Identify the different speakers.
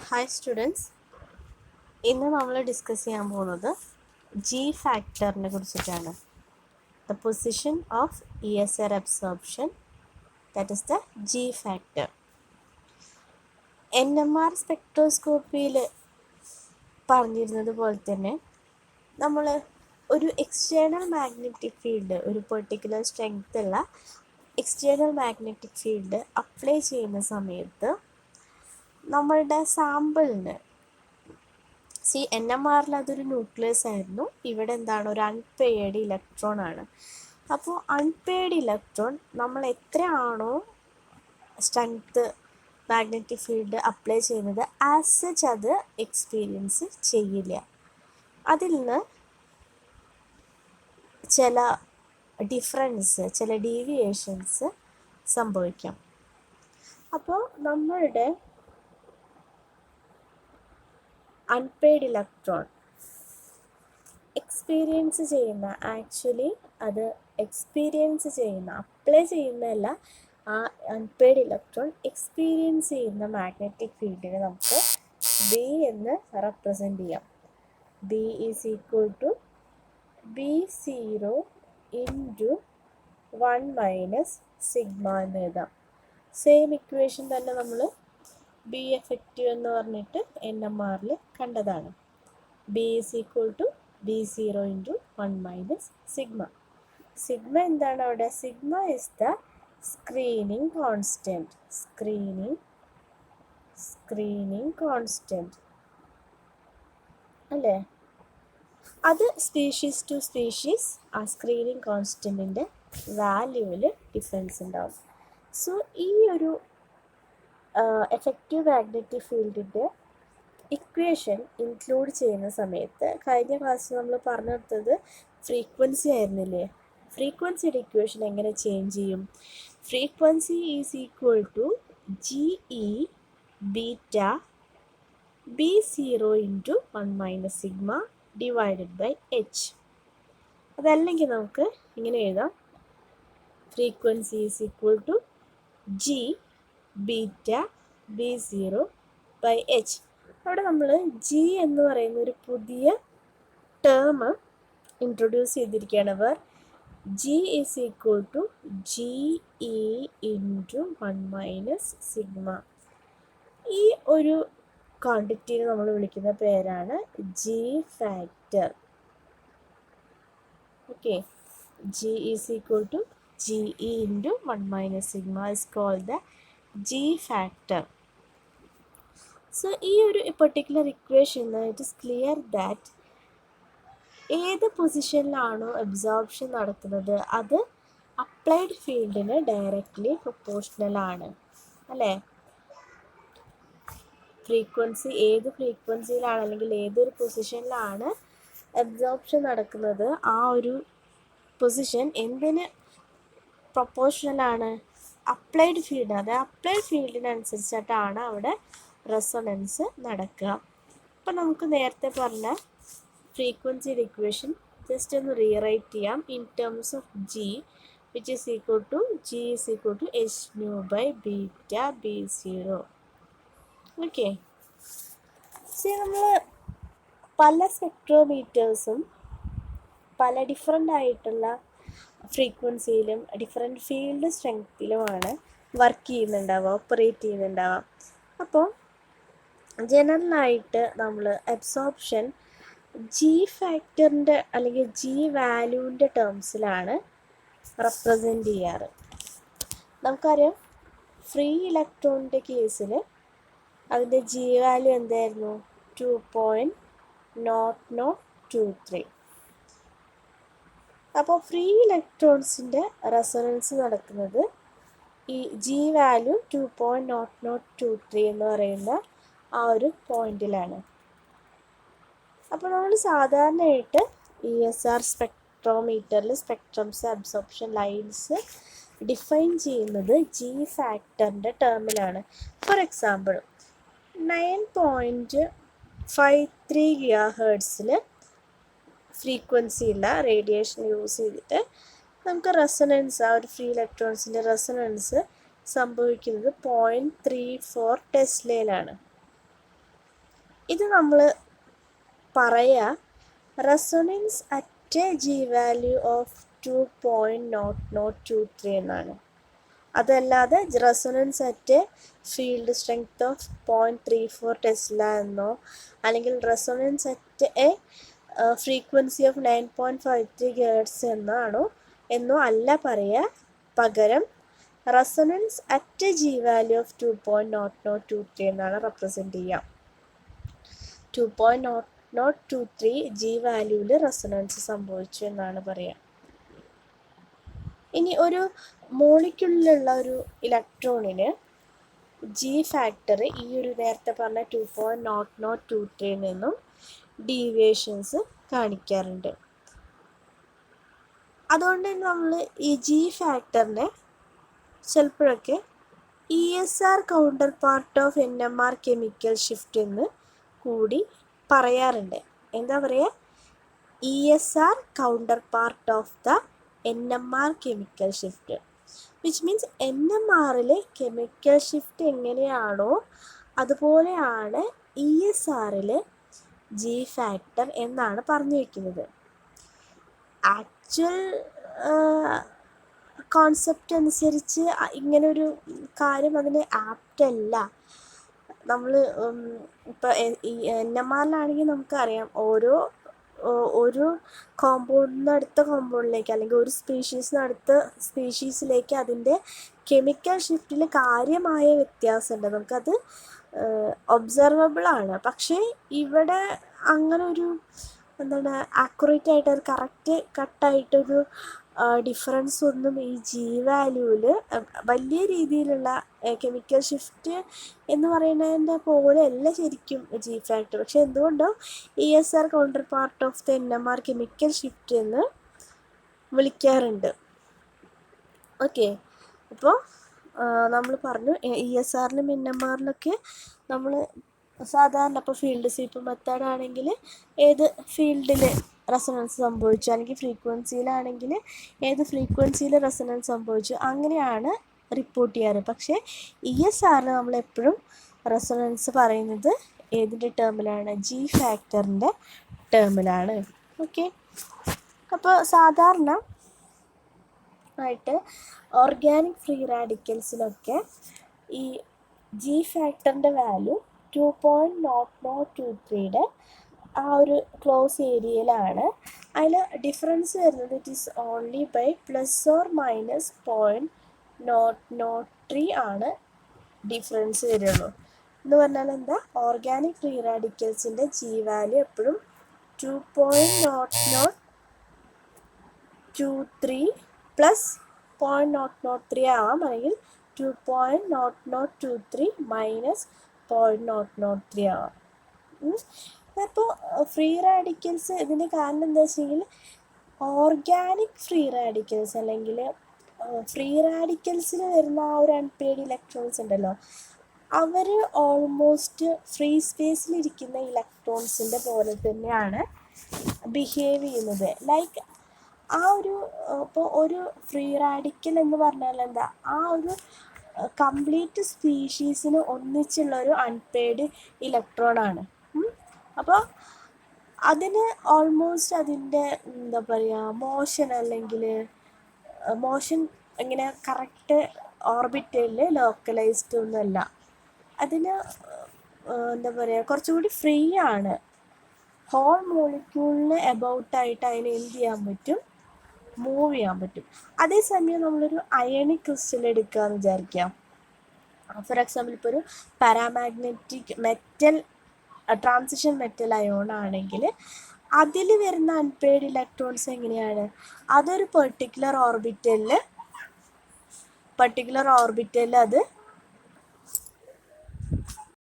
Speaker 1: Hi students, ഇന്ന് നമ്മൾ discuss ചെയ്യാൻ പോകുന്നത് ജി ഫാക്ടറിനെ കുറിച്ചിട്ടാണ്. The position of ESR absorption, that is the G factor. NMR സ്പെക്ട്രോസ്കോപ്പിയിൽ പറഞ്ഞിരുന്നത് പോലെ തന്നെ നമ്മൾ ഒരു എക്സ്റ്റേണൽ മാഗ്നറ്റിക് ഫീൽഡ്, ഒരു പെർട്ടിക്കുലർ സ്ട്രെങ്ത് ഉള്ള എക്സ്റ്റേണൽ മാഗ്നറ്റിക് ഫീൽഡ് അപ്ലൈ ചെയ്യുന്ന സമയത്ത് നമ്മളുടെ സാമ്പിളിന് NMRൽ അതൊരു ന്യൂക്ലിയസ് ആയിരുന്നു. ഇവിടെ എന്താണ്, ഒരു അൺപെയർഡ് ഇലക്ട്രോൺ ആണ്. അപ്പോൾ അൺപെയർഡ് ഇലക്ട്രോൺ നമ്മൾ എത്രയാണോ സ്ട്രെങ്ത് മാഗ്നറ്റിക് ഫീൽഡ് അപ്ലൈ ചെയ്യുന്നത് ആസ് സച്ച് അത് എക്സ്പീരിയൻസ് ചെയ്യില്ല. അതിൽ നിന്ന് ചില ഡിഫറൻസ്, ചില ഡീവിയേഷൻസ് സംഭവിക്കാം. അപ്പോൾ നമ്മളുടെ അൺപെയ്ഡ് ഇലക്ട്രോൺ എക്സ്പീരിയൻസ് ചെയ്യുന്ന, ആക്ച്വലി അത് എക്സ്പീരിയൻസ് ചെയ്യുന്ന, അപ്ലൈ ചെയ്യുന്നതല്ല, ആ അൺപെയ്ഡ് ഇലക്ട്രോൺ എക്സ്പീരിയൻസ് ചെയ്യുന്ന മാഗ്നറ്റിക് ഫീൽഡിനെ നമുക്ക് ബി എന്ന് റെപ്രസെൻ്റ് ചെയ്യാം. B is equal to B0 into 1 minus sigma എന്ന് എഴുതാം. സെയിം ഇക്വേഷൻ തന്നെ നമ്മൾ ബി എഫക്റ്റീവ് എന്ന് പറഞ്ഞിട്ട് NMRൽ കണ്ടതാണ്. B is equal to B0 into 1 minus sigma. Sigma എന്താണ് അവിടെ? Sigma is the screening constant. Screening constant അല്ലേ? അത് സ്പീഷീസ് ടു സ്പീഷീസ് ആ സ്ക്രീനിങ് കോൺസ്റ്റൻറ്റിൻ്റെ വാല്യൂവിൽ ഡിഫറൻസ് ഉണ്ടാവും. സോ ഈ ഒരു എഫക്റ്റീവ് മാഗ്നറ്റിക് ഫീൽഡിൻ്റെ ഇക്വേഷൻ ഇൻക്ലൂഡ് ചെയ്യുന്ന സമയത്ത്, കഴിഞ്ഞ ക്ലാസ്സിൽ നമ്മൾ പറഞ്ഞെടുത്തത് ഫ്രീക്വൻസി ആയിരുന്നില്ലേ? ഫ്രീക്വൻസിയുടെ ഇക്വേഷൻ എങ്ങനെ ചേഞ്ച് ചെയ്യും? Frequency is equal to GE beta B0 into 1 minus sigma divided by H. അതല്ലെങ്കിൽ നമുക്ക് ഇങ്ങനെ എഴുതാം, frequency is equal to G beta B0 by H. അവിടെ നമ്മൾ G എന്ന് പറയുന്ന ഒരു പുതിയ ടേം ഇൻട്രൊഡ്യൂസ് ചെയ്തിരിക്കുകയാണ്. Where G is equal to GE into 1 minus sigma. ഈ ഒരു ക്വാണ്ടിറ്റീനെ നമ്മൾ വിളിക്കുന്ന പേരാണ് G factor. Okay, G is equal to GE into 1 minus sigma is called the G factor. So ഈ ഒരു particular equation it is clear that ഏത് പൊസിഷനിലാണോ അബ്സോർപ്ഷൻ നടക്കുന്നത് അത് അപ്ലൈഡ് ഫീൽഡിന് ഡയറക്റ്റ്ലി പ്രൊപ്പോർഷണൽ ആണ്, അല്ലേ? ഫ്രീക്വൻസി ഏത് ഫ്രീക്വൻസിയിലാണ് അല്ലെങ്കിൽ ഏതൊരു പൊസിഷനിലാണ് അബ്സോർപ്ഷൻ നടക്കുന്നത്, ആ ഒരു പൊസിഷൻ എന്തിന് പ്രൊപ്പോർഷണലാണ്? Applied field. അത് അപ്ലൈഡ് ഫീൽഡിനനുസരിച്ചിട്ടാണ് അവിടെ റെസൊണൻസ് നടക്കുക. അപ്പം നമുക്ക് നേരത്തെ പറഞ്ഞ ഫ്രീക്വൻസിയുടെ ഇക്വേഷൻ ജസ്റ്റ് ഒന്ന് റീറൈറ്റ് ചെയ്യാം in terms of G, which is equal to G is equal to H nu by beta B0. Okay, നമ്മൾ പല സ്പെക്ട്രോമീറ്റേഴ്സും പല ഡിഫറെൻ്റ് ആയിട്ടുള്ള ഫ്രീക്വൻസിയിലും ഡിഫറെൻറ്റ് ഫീൽഡ് സ്ട്രെങ്ത്തിലുമാണ് വർക്ക് ചെയ്യുന്നുണ്ടാവുക, ഓപ്പറേറ്റ് ചെയ്യുന്നുണ്ടാവുക. അപ്പോൾ ജനറലായിട്ട് നമ്മൾ അബ്സോർപ്ഷൻ ജി ഫാക്ടറിൻ്റെ അല്ലെങ്കിൽ ജി വാല്യൂവിൻ്റെ ടേംസിലാണ് റെപ്രസെൻ്റ് ചെയ്യാറ്. നമുക്കറിയാം, ഫ്രീ ഇലക്ട്രോണിൻ്റെ കേസിൽ അതിൻ്റെ ജി വാല്യൂ എന്തായിരുന്നു? 2.0023. അപ്പോൾ ഫ്രീ ഇലക്ട്രോൺസിൻ്റെ റെസൊണൻസ് നടക്കുന്നത് ഈ ജി വാല്യൂ 2.0023 എന്ന് പറയുന്ന ആ ഒരു പോയിന്റിലാണ്. അപ്പോൾ നമ്മൾ സാധാരണയായിട്ട് ESR സ്പെക്ട്രോമീറ്ററിൽ സ്പെക്ട്രംസ് അബ്സോർപ്ഷൻ ലൈൻസ് ഡിഫൈൻ ചെയ്യുന്നത് ജി ഫാക്ടറിൻ്റെ ടേമിലാണ്. ഫോർ എക്സാമ്പിൾ 9.53 GHz ഫ്രീക്വൻസിയുള്ള റേഡിയേഷൻ യൂസ് ചെയ്തിട്ട് നമുക്ക് റെസൊണൻസ്, ആ ഒരു ഫ്രീ ഇലക്ട്രോൺസിൻ്റെ റെസൊണൻസ് സംഭവിക്കുന്നത് 0.34 ടെസ്ലയിലാണ്. ഇത് നമ്മൾ പറയുക resonance at A G value of 2.0023 എന്നാണ്. അതല്ലാതെ resonance at A field strength of 0.34 Tesla എന്നോ അല്ലെങ്കിൽ resonance at A frequency of 9.53 ഗേർട്സ് എന്നോ അല്ല പറയുക. പകരം resonance at A G value of 2.0023 എന്നാണ് റെപ്രസെൻറ്റ് ചെയ്യുക. 2.0023 ജി വാല്യൂവിൽ റെസൊണൻസ് സംഭവിച്ചു എന്നാണ് പറയുക. ഇനി ഒരു മോളിക്യൂളിലുള്ള ഒരു ഇലക്ട്രോണിന് ജി ഫാക്ടർ ഈ ഒരു നേരത്തെ പറഞ്ഞ 2.0023 നിന്നും ഡീവിയേഷൻസ് കാണിക്കാറുണ്ട്. അതുകൊണ്ട് നമ്മൾ ഈ ജി ഫാക്ടറിനെ ചിലപ്പോഴൊക്കെ ESR counterpart of NMR chemical shift എന്ന് കൂടി പറയാറുണ്ട്. എന്താ പറയുക? ESR counterpart of the NMR chemical shift, which means NMRലെ കെമിക്കൽ ഷിഫ്റ്റ് എങ്ങനെയാണോ അതുപോലെയാണ് ESRൽ ജി ഫാക്ടർ എന്നാണ് പറഞ്ഞു വയ്ക്കുന്നത്. ആക്ച്വൽ കോൺസെപ്റ്റ് അനുസരിച്ച് ഇങ്ങനൊരു കാര്യം അതിന് ആപ്റ്റല്ല. നമ്മൾ ഇപ്പോൾ ഈ NMRലാണെങ്കിൽ നമുക്കറിയാം ഒരു കോമ്പൗണ്ടിൽ നിന്ന് അടുത്ത കോമ്പൗണ്ടിലേക്ക് അല്ലെങ്കിൽ ഒരു സ്പീഷീസിൽ നിന്ന് അടുത്ത സ്പീഷീസിലേക്ക് അതിൻ്റെ കെമിക്കൽ ഷിഫ്റ്റിൽ കാര്യമായ വ്യത്യാസമുണ്ട്, നമുക്കത് ഒബ്സർവബിളാണ്. പക്ഷേ ഇവിടെ അങ്ങനെ ഒരു ആക്യുറേറ്റ് ആയിട്ട് ഒരു കട്ടായിട്ടൊരു ഡിഫറൻസ് ഒന്നും ഈ ജി വാല്യൂവിൽ വലിയ രീതിയിലുള്ള കെമിക്കൽ ഷിഫ്റ്റ് എന്ന് പറയുന്നതിൻ്റെ പോലെയല്ല ശരിക്കും ജി ഫാക്ടർ. പക്ഷെ എന്തുകൊണ്ടോ ESR counterpart of the NMR chemical shift എന്ന് വിളിക്കാറുണ്ട്. ഓക്കെ, അപ്പോൾ നമ്മൾ പറഞ്ഞു ESRലും NMRലൊക്കെ നമ്മൾ സാധാരണ ഇപ്പോൾ ഫീൽഡ് സ്വീപ്പ് മെത്തേഡ് ആണെങ്കിൽ ഏത് ഫീൽഡിൽ റെസൊണൻസ് സംഭവിച്ചു അല്ലെങ്കിൽ ഫ്രീക്വൻസിയിലാണെങ്കിൽ ഏത് ഫ്രീക്വൻസിയിൽ റെസൊണൻസ് സംഭവിച്ചു അങ്ങനെയാണ് റിപ്പോർട്ട് ചെയ്യാറ്. പക്ഷേ ESRൽ നമ്മളെപ്പോഴും റെസൊണൻസ് പറയുന്നത് ഏതിൻ്റെ ടേമിലാണ്? ജി ഫാക്ടറിൻ്റെ ടേമിലാണ്. ഓക്കെ, അപ്പോൾ സാധാരണ ആയിട്ട് ഓർഗാനിക് ഫ്രീ റാഡിക്കൽസിലൊക്കെ ഈ ജി ഫാക്ടറിൻ്റെ വാല്യൂ 2.0023യുടെ ആ ഒരു ക്ലോസ് ഏരിയയിലാണ്. അതിൽ ഡിഫറൻസ് വരുന്നത് it is only by +or-0.003 ആണ് ഡിഫറൻസ് വരുള്ളൂ. എന്ന് പറഞ്ഞാൽ എന്താ? ഓർഗാനിക് ഫ്രീ റാഡിക്കൽസിൻ്റെ ജി വാല്യൂ എപ്പോഴും 2.023 പ്ലസ് 0.003 ആവാം, അല്ലെങ്കിൽ 2.0023 മൈനസ് 0.003 ആവാം. അപ്പോൾ ഫ്രീ റാഡിക്കൽസ് ഇതിൻ്റെ കാരണം എന്താ വെച്ചെങ്കിൽ ഓർഗാനിക് ഫ്രീ റാഡിക്കൽസ് അല്ലെങ്കിൽ ഫ്രീ റാഡിക്കൽസിൽ വരുന്ന ആ ഒരു അൺപെയ്ഡ് ഇലക്ട്രോൺസ് ഉണ്ടല്ലോ, അവർ ഓൾമോസ്റ്റ് ഫ്രീ സ്പേസിലിരിക്കുന്ന ഇലക്ട്രോൺസിൻ്റെ പോലെ തന്നെയാണ് ബിഹേവ് ചെയ്യുന്നത്. ലൈക്ക് ആ ഒരു ഇപ്പോൾ ഒരു ഫ്രീ റാഡിക്കൽ എന്ന് പറഞ്ഞാൽ എന്താ? ആ ഒരു കംപ്ലീറ്റ് സ്പീഷീസിന് ഒന്നിച്ചുള്ള ഒരു അൺപെയ്ഡ് ഇലക്ട്രോണാണ്. അപ്പോൾ അതിന് ഓൾമോസ്റ്റ് അതിൻ്റെ എന്താ പറയുക മോഷൻ അല്ലെങ്കിൽ മോഷൻ ഇങ്ങനെ കറക്റ്റ് ഓർബിറ്റലിൽ ലോക്കലൈസ്ഡ് ഒന്നുമല്ല. അതിന് എന്താ പറയുക കുറച്ചുകൂടി ഫ്രീ ആണ്. ഹോൾ മോളിക്യൂളിന് എബൌട്ടായിട്ട് അതിന് എന്ത് ചെയ്യാൻ പറ്റും? മൂവ് ചെയ്യാൻ പറ്റും. അതേസമയം നമ്മളൊരു അയണിക് ക്രിസ്റ്റൽ എടുക്കുകയെന്ന് വിചാരിക്കാം. ഫോർ എക്സാമ്പിൾ ഇപ്പോൾ ഒരു paramagnetic metal transition metal ion ആണെങ്കിൽ അതിൽ വരുന്ന അൺപെയ്ഡ് ഇലക്ട്രോൺസ് എങ്ങനെയാണ്? അതൊരു പെർട്ടിക്കുലർ ഓർബിറ്റലിൽ അത്